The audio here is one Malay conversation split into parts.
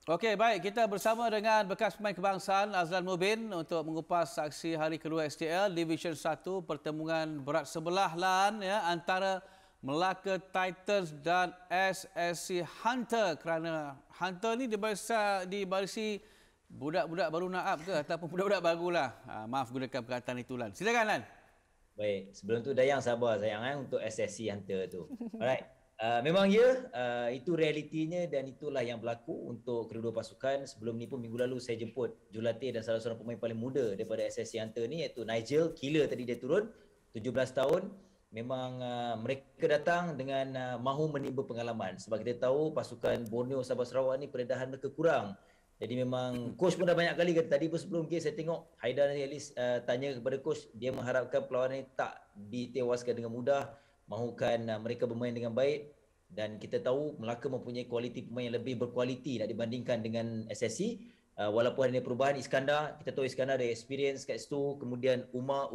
Okey, baik. Kita bersama dengan bekas pemain kebangsaan Azlan Mubin untuk mengupas aksi hari kedua STL Division 1 pertemuan berat sebelah LAN ya, antara Melaka Titans dan SSC Hunter, kerana Hunter ni dibarisi budak-budak baru naap ke ataupun budak-budak barulah. Maaf gunakan perkataan itu Lan. Silakan Lan. Baik, sebelum tu Dayang sabar sayang untuk SSC Hunter tu. Alright. Memang ya, itu realitinya dan itulah yang berlaku untuk kedua-dua pasukan. Sebelum ni pun minggu lalu saya jemput jurulatih dan salah seorang pemain paling muda daripada SSC Hunter ni, iaitu Nigel. Killer tadi dia turun, 17 tahun. Memang mereka datang dengan mahu menimba pengalaman. Sebab kita tahu pasukan Borneo, Sabah, Sarawak ni peredaran mereka kurang. Jadi memang coach pun dah banyak kali kata, tadi pun sebelum game saya tengok Haidar ni at least tanya kepada coach, dia mengharapkan perlawanan ni tak ditewaskan dengan mudah, mahukan mereka bermain dengan baik. Dan kita tahu Melaka mempunyai kualiti pemain yang lebih berkualiti nak dibandingkan dengan SSC. Walaupun ada perubahan Iskandar, kita tahu Iskandar ada experience kat situ. Kemudian Umar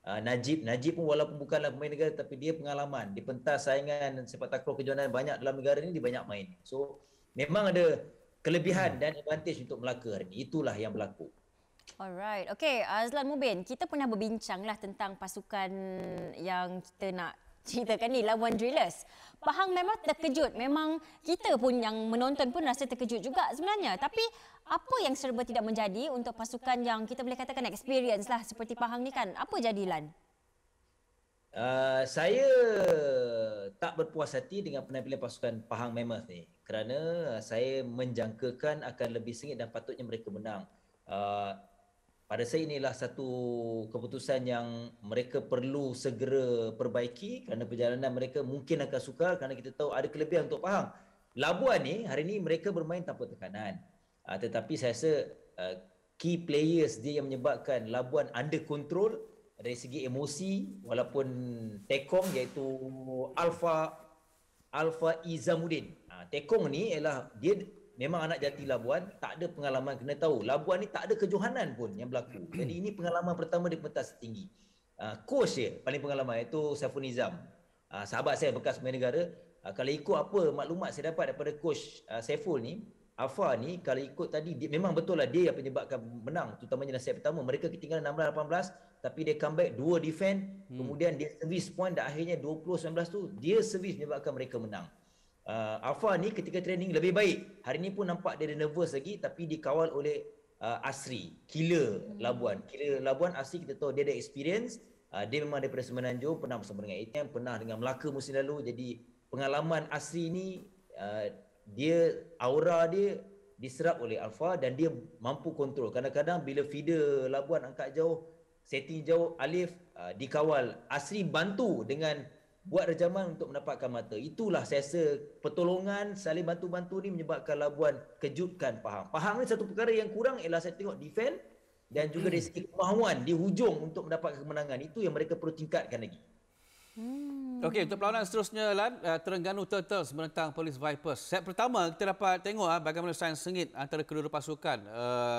Najib pun walaupun bukanlah pemain negara tapi dia pengalaman di pentas saingan sepak takraw kejohanan banyak dalam negara ni, dia banyak main. So memang ada kelebihan dan advantage untuk Melaka hari ini. Itulah yang berlaku. Alright. Okey, Azlan Mubin, kita pernah berbincanglah tentang pasukan yang kita nak ceritakan ni, Labuan Drillers. Pahang memang terkejut. Memang kita pun yang menonton pun rasa terkejut juga sebenarnya. Tapi apa yang serba tidak menjadi untuk pasukan yang kita boleh katakan experience lah seperti Pahang ni kan? Apa jadi Lan? Saya tak berpuas hati dengan penampilan pasukan Pahang Mammoth ni, kerana saya menjangkakan akan lebih sengit dan patutnya mereka menang. Pada saya inilah satu keputusan yang mereka perlu segera perbaiki, kerana perjalanan mereka mungkin akan sukar kerana kita tahu ada kelebihan untuk Pahang. Labuan ni hari ni mereka bermain tanpa tekanan. Tetapi saya rasa key players dia yang menyebabkan Labuan under control dari segi emosi, walaupun Tekong iaitu Alfa Izamuddin. Tekong ni ialah dia memang anak jati Labuan, tak ada pengalaman. Kena tahu Labuan ni tak ada kejohanan pun yang berlaku. Jadi ini pengalaman pertama di pentas tinggi. Coach dia paling pengalaman iaitu Saiful Nizam. Sahabat saya bekas pemain negara. Kalau ikut apa maklumat saya dapat daripada coach Saiful ni, Alfa ni kalau ikut tadi memang betul lah dia yang penyebabkan menang, terutamanya dalam set pertama. Mereka ketinggalan 16-18 tapi dia comeback, 2 defend, kemudian dia service point dan akhirnya 20-19 tu dia service menyebabkan mereka menang. Alfa ni ketika training lebih baik. Hari ni pun nampak dia ada nervous lagi tapi dikawal oleh Asri, killer Labuan. Killer Labuan Asri kita tahu dia ada experience. Dia memang daripada Semenanjung, pernah bersama dengan ATM, pernah dengan Melaka musim lalu. Jadi pengalaman Asri ni aura dia diserap oleh Alfa dan dia mampu kontrol. Kadang-kadang bila feeder Labuan angkat jauh, setting jauh, Alif dikawal. Asri bantu dengan buat rejaman untuk mendapatkan mata. Itulah saya rasa pertolongan saling bantu-bantu ni menyebabkan Labuan kejutkan Pahang. Pahang ni satu perkara yang kurang ialah saya tengok defend dan juga dari segi kemahuan di hujung untuk mendapatkan kemenangan. Itu yang mereka perlu tingkatkan lagi. Okey, untuk perlawanan seterusnya Lan, Terengganu Turtles menentang Police Vipers. Set pertama kita dapat tengok bagaimana sains sengit antara kedua-dua pasukan.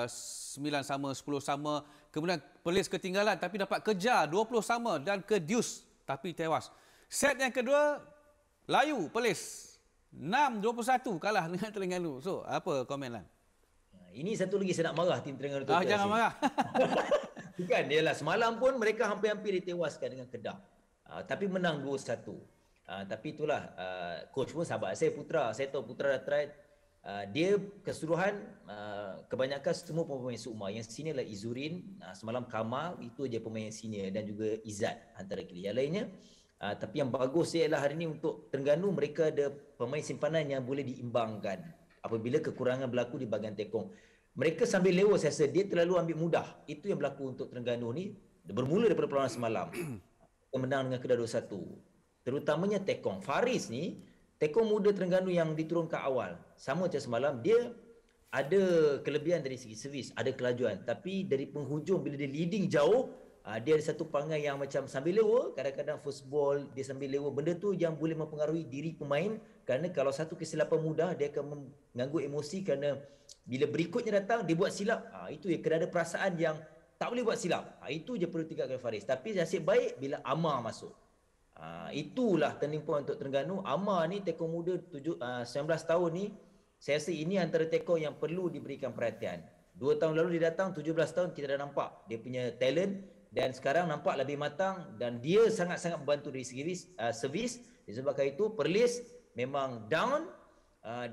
9 sama, 10 sama. Kemudian Police ketinggalan tapi dapat kejar 20 sama dan ke deuce tapi tewas. Set yang kedua layu Police. 6-21 kalah dengan Terengganu. So, apa komen Lan? Ini satu lagi saya nak marah tim Terengganu Turtles. Jangan marah. Bukan, ialah semalam pun mereka hampir-hampir ditewaskan dengan Kedah. Tapi menang 2-1. Tapi itulah coach pun sahabat saya Putra. Saya tahu Putra dah try. Dia keseluruhan kebanyakan semua pemain Sukma. Yang senior adalah Izurin, semalam Kamal, itu je pemain yang senior, dan juga Izzat antara yang lainnya. Tapi yang bagus ialah hari ini untuk Terengganu mereka ada pemain simpanan yang boleh diimbangkan apabila kekurangan berlaku di bahagian tekong. Mereka sambil lewa saya rasa dia terlalu ambil mudah. Itu yang berlaku untuk Terengganu ni bermula daripada perlawanan semalam. Menang dengan Kedah 2-1. Terutamanya Tekong. Faris ni, Tekong muda Terengganu yang diturunkan awal. Sama macam semalam, dia ada kelebihan dari segi servis, ada kelajuan. Tapi dari penghujung, bila dia leading jauh, dia ada satu perangai yang macam sambil lewa, kadang-kadang first ball, dia sambil lewa. Benda tu yang boleh mempengaruhi diri pemain, kerana kalau satu kesilapan mudah, dia akan mengganggu emosi kerana bila berikutnya datang, dia buat silap. Itu ya, kena ada perasaan yang tak boleh buat silap. Itu je perlu tingkatkan Faris. Tapi nasib baik bila Amar masuk. Itulah turning point untuk Terengganu. Amar ni tekong muda 19 tahun ni Saya rasa ini antara tekong yang perlu diberikan perhatian. 2 tahun lalu dia datang, 17 tahun kita dah nampak dia punya talent dan sekarang nampak lebih matang dan dia sangat-sangat membantu dari segi servis. Disebabkan itu Perlis memang down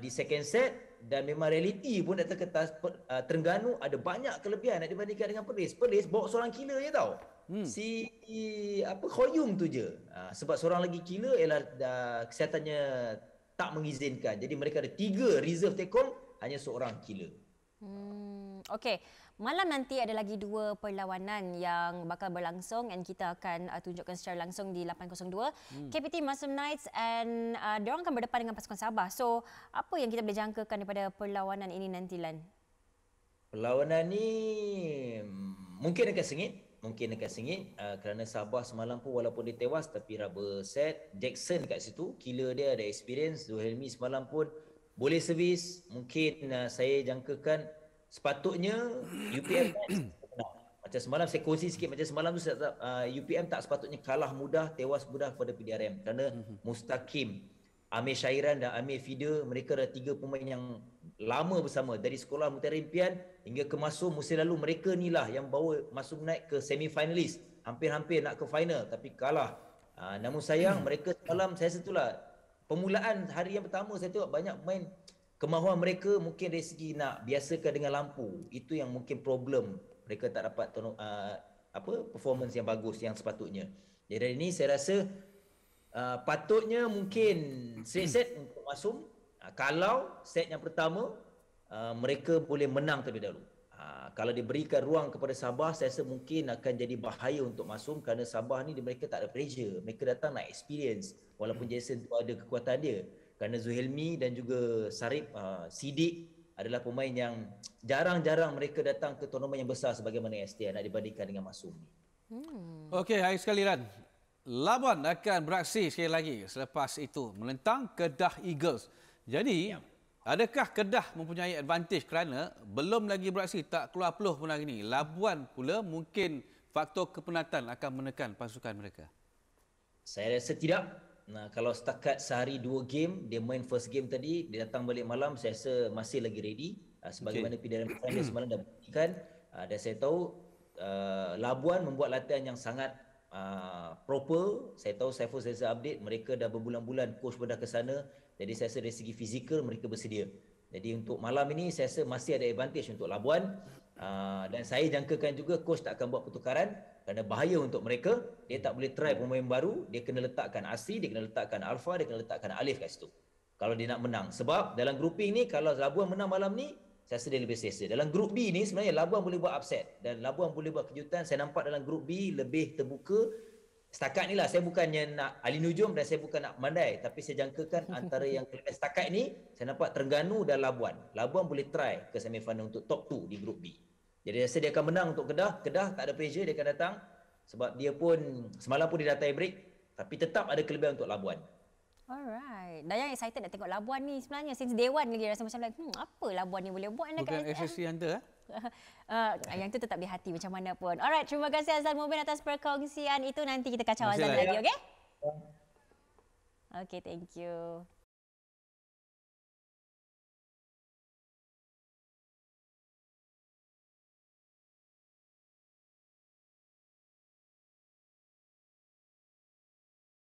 di second set dan memang realiti pun datang ke Terengganu ada banyak kelebihan nak dibandingkan dengan Perlis. Perlis bawa seorang killer je tau. Si Khoyum tu je. Sebab seorang lagi killer ialah kesehatannya tak mengizinkan. Jadi mereka ada 3 reserve tekong, hanya seorang killer. Okey, malam nanti ada lagi 2 perlawanan yang bakal berlangsung dan kita akan tunjukkan secara langsung di 802. KPT Muslim Knights and diorang akan berdepan dengan pasukan Sabah. So, apa yang kita boleh jangkakan daripada perlawanan ini nanti, Lan? Perlawanan ni mungkin akan sengit. Kerana Sabah semalam pun walaupun dia tewas tapi rubber set. Jackson kat situ, killer dia ada experience. Zuhelmi semalam pun boleh servis. Mungkin saya jangkakan sepatutnya UPM menang. Macam semalam saya kongsi sikit, macam semalam tu UPM tak sepatutnya kalah mudah, tewas mudah kepada PDRM. Kerana Mustaqim, Amir Syairan dan Amir Fida, mereka adalah 3 pemain yang lama bersama dari sekolah Mutiara Impian hingga ke Masum musim lalu. Mereka ni lah yang bawa Masum naik ke semi-finalis, hampir-hampir nak ke final tapi kalah. Namun sayang mereka semalam, saya rasa itulah permulaan hari yang pertama saya tengok banyak main kemahuan mereka mungkin dari segi nak biasakan dengan lampu. Itu yang mungkin problem. Mereka tak dapat performance yang bagus yang sepatutnya. Jadi dari ini saya rasa patutnya mungkin straight set untuk Masum. Kalau set yang pertama mereka boleh menang terlebih dahulu. Kalau diberikan ruang kepada Sabah, saya rasa mungkin akan jadi bahaya untuk Masum kerana Sabah ni mereka tak ada pressure. Mereka datang nak experience walaupun Jason tu ada kekuatan dia. Kerana Zuhelmi dan juga Sarip Sidik adalah pemain yang jarang-jarang mereka datang ke tournament yang besar sebagaimana STR nak dibandingkan dengan Masum ni. Okey, hari sekali Lan. Labuan akan beraksi sekali lagi selepas itu menentang Kedah Eagles. Jadi, adakah Kedah mempunyai advantage kerana belum lagi beraksi, tak keluar peluh pun hari ini. Labuan pula mungkin faktor kepenatan akan menekan pasukan mereka. Saya rasa tidak. Kalau setakat sehari 2 game, dia main first game tadi, dia datang balik malam, saya rasa masih lagi ready. Sebagaimana PDRM dia semalam dah buktikan. Dan saya tahu Labuan membuat latihan yang sangat proper. Saya tahu Saiful Zeza update, mereka dah berbulan-bulan coach pun dah ke sana. Jadi saya rasa dari segi fizikal mereka bersedia. Jadi untuk malam ini saya rasa masih ada advantage untuk Labuan. Dan saya jangkakan juga coach tak akan buat pertukaran kerana bahaya untuk mereka. Dia tak boleh try pemain baru, dia kena letakkan Asri, dia kena letakkan Alfa, dia kena letakkan Alif kat situ kalau dia nak menang. Sebab dalam grouping ni kalau Labuan menang malam ni, saya rasa dia lebih selesa. Dalam grup B ni sebenarnya Labuan boleh buat upset dan Labuan boleh buat kejutan. Saya nampak dalam grup B lebih terbuka. Setakat ni lah, saya bukannya nak Ali Nujum dan saya bukan nak mandai, tapi saya jangkakan antara yang setakat ni saya nampak Terengganu dan Labuan. Labuan boleh try ke semifinal untuk top 2 di grup B. Jadi saya rasa dia akan menang untuk Kedah. Kedah tak ada pressure, dia akan datang sebab dia pun semalam pun dia dah tie break, tapi tetap ada kelebihan untuk Labuan. Alright. Dayang excited nak tengok Labuan ni sebenarnya. Since day one lagi rasa macam apa Labuan ni boleh buat Bukan SSC Hunter yang tu tetap di hati macam mana pun. Alright, terima kasih Azlan Mubin atas perkongsian itu. Nanti kita kacau Azlan lagi, okey? Okay, thank you.